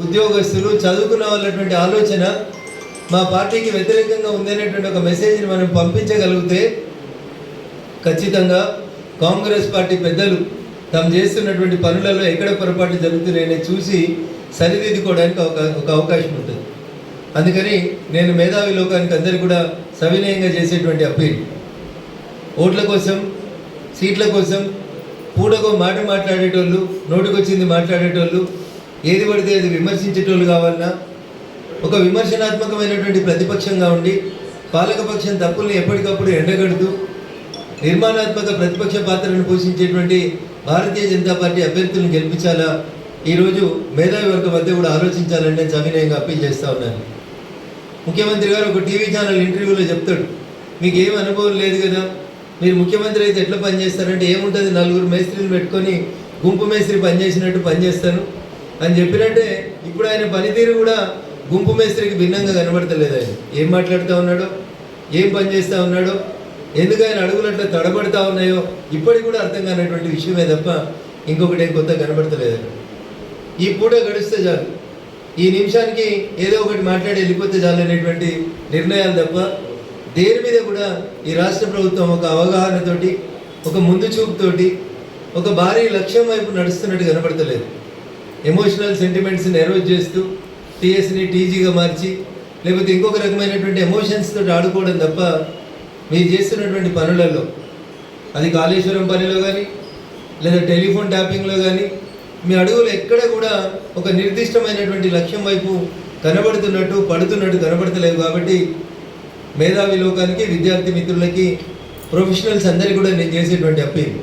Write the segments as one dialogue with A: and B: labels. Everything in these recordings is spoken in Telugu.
A: ఉద్యోగస్తులు చదువుకున్న వాళ్ళటువంటి ఆలోచన మా పార్టీకి వ్యతిరేకంగా ఉందనేటువంటి ఒక మెసేజ్ని మనం పంపించగలిగితే ఖచ్చితంగా కాంగ్రెస్ పార్టీ పెద్దలు తాము చేస్తున్నటువంటి పనులలో ఎక్కడ పొరపాటు జరుగుతున్నాయని చూసి సరిదిద్దుకోవడానికి ఒక అవకాశం ఉంటుంది. అందుకని నేను మేధావి లోకానికి అందరికీ కూడా సవినయంగా చేసేటువంటి అప్పీల్, ఓట్ల కోసం సీట్ల కోసం పూటకో మాట మాట్లాడేటోళ్ళు, నోటికొచ్చింది మాట్లాడేటోళ్ళు, ఏది పడితే అది విమర్శించేటోళ్ళు కావాలన్నా ఒక విమర్శనాత్మకమైనటువంటి ప్రతిపక్షంగా ఉండి పాలకపక్షం తప్పుల్ని ఎప్పటికప్పుడు ఎండగడుతూ నిర్మాణాత్మక ప్రతిపక్ష పాత్రను పోషించేటువంటి భారతీయ జనతా పార్టీ అభ్యర్థులను గెలిపించాలా, ఈరోజు మేధావి వర్గం మధ్య కూడా ఆలోచించాలని నేను సవినయంగా అప్పీల్ చేస్తూ ఉన్నాను. ముఖ్యమంత్రి గారు ఒక టీవీ ఛానల్ ఇంటర్వ్యూలో చెప్తాడు, మీకు ఏం అనుభవం లేదు కదా, మీరు ముఖ్యమంత్రి అయితే ఎట్లా పనిచేస్తారంటే ఏముంటుంది, నలుగురు మేస్త్రిని పెట్టుకొని గుంపు మేస్త్రి పనిచేసినట్టు పనిచేస్తాను అని చెప్పినట్టే ఇప్పుడు ఆయన పనితీరు కూడా గుంపు మేస్త్రికి భిన్నంగా కనబడతలేదు. ఆయన ఏం మాట్లాడుతూ ఉన్నాడో, ఏం పని చేస్తూ ఉన్నాడో, ఎందుకు ఆయన అడుగులు అట్లా తడబడుతూ ఉన్నాయో ఇప్పటికి కూడా అర్థం కానటువంటి విషయమే తప్ప ఇంకొకటి ఏం కొత్త కనబడతలేదు. ఈ పూట గడిస్తే చాలు, ఈ నిమిషానికి ఏదో ఒకటి మాట్లాడి వెళ్ళిపోతే చాలు అనేటువంటి నిర్ణయాలు తప్ప దేని మీద కూడా ఈ రాష్ట్ర ప్రభుత్వం ఒక అవగాహనతోటి, ఒక ముందు చూపుతోటి, ఒక భారీ లక్ష్యం వైపు నడుస్తున్నట్టు కనబడతలేదు. ఎమోషనల్ సెంటిమెంట్స్ని నెరవేర్ చేస్తూ టీఎస్ని టీజీగా మార్చి లేకపోతే ఇంకొక రకమైనటువంటి ఎమోషన్స్ తోటి ఆడుకోవడం తప్ప మీరు చేస్తున్నటువంటి పనులలో, అది కాళేశ్వరం పనిలో కానీ లేదా టెలిఫోన్ ట్యాపింగ్లో కానీ మీ అడుగులు ఎక్కడ కూడా ఒక నిర్దిష్టమైనటువంటి లక్ష్యం వైపు కనబడుతున్నట్టు పడుతున్నట్టు కనబడతలేవు. కాబట్టి మేధావి లోకానికి, విద్యార్థి మిత్రులకి, ప్రొఫెషనల్స్ అందరికీ కూడా నేను చేసేటువంటి అప్పీల్,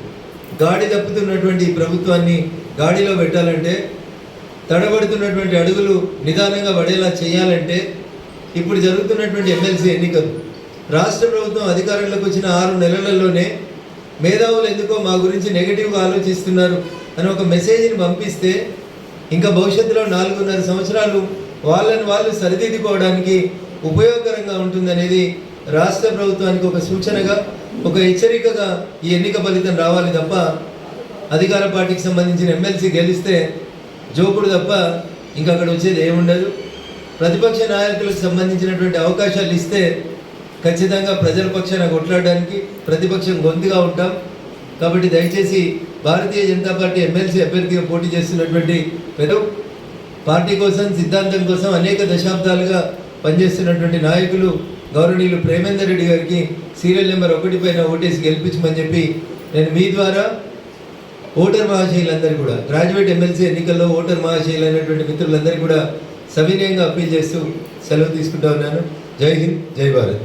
A: గాడి తప్పుతున్నటువంటి ప్రభుత్వాన్ని గాడిలో పెట్టాలంటే, తడబడుతున్నటువంటి అడుగులు నిదానంగా పడేలా చేయాలంటే ఇప్పుడు జరుగుతున్నటువంటి ఎమ్మెల్సీ ఎన్నికలు, రాష్ట్ర ప్రభుత్వం అధికారంలోకి వచ్చిన 6 నెలలలోనే మేధావులు ఎందుకో మా గురించి నెగిటివ్గా ఆలోచిస్తున్నారు అని ఒక మెసేజ్ని పంపిస్తే ఇంకా భవిష్యత్తులో 4.5 సంవత్సరాలు వాళ్ళని వాళ్ళు సరిదిద్దుకోవడానికి ఉపయోగకరంగా ఉంటుందనేది రాష్ట్ర ప్రభుత్వానికి ఒక సూచనగా, ఒక హెచ్చరికగా ఈ ఎన్నిక ఫలితం రావాలి తప్ప అధికార పార్టీకి సంబంధించిన ఎమ్మెల్సీ గెలిస్తే జోకుడు తప్ప ఇంకా అక్కడ వచ్చేది ఏముండదు. ప్రతిపక్ష నాయకులకు సంబంధించినటువంటి అవకాశాలు ఇస్తే ఖచ్చితంగా ప్రజల పక్షాన కొట్లాడడానికి ప్రతిపక్షం గొంతుగా ఉంటాం. కాబట్టి దయచేసి భారతీయ జనతా పార్టీ ఎమ్మెల్సీ అభ్యర్థిగా పోటీ చేస్తున్నటువంటి పార్టీ కోసం, సిద్ధాంతం కోసం అనేక దశాబ్దాలుగా పనిచేస్తున్నటువంటి నాయకులు గౌరవనీయులు ప్రేమేందర్ రెడ్డి గారికి సీరియల్ నెంబర్ 1 పైన ఓటేసి గెలిపించమని చెప్పి నేను మీ ద్వారా ఓటర్ మహాశైలందరూ కూడా, గ్రాడ్యుయేట్ ఎమ్మెల్సీ ఎన్నికల్లో ఓటర్ మహాశైలు అయినటువంటి మిత్రులందరికీ కూడా సవినయంగా అప్పీల్ చేస్తూ సెలవు తీసుకుంటా ఉన్నాను. జై హింద్, జై భారత్.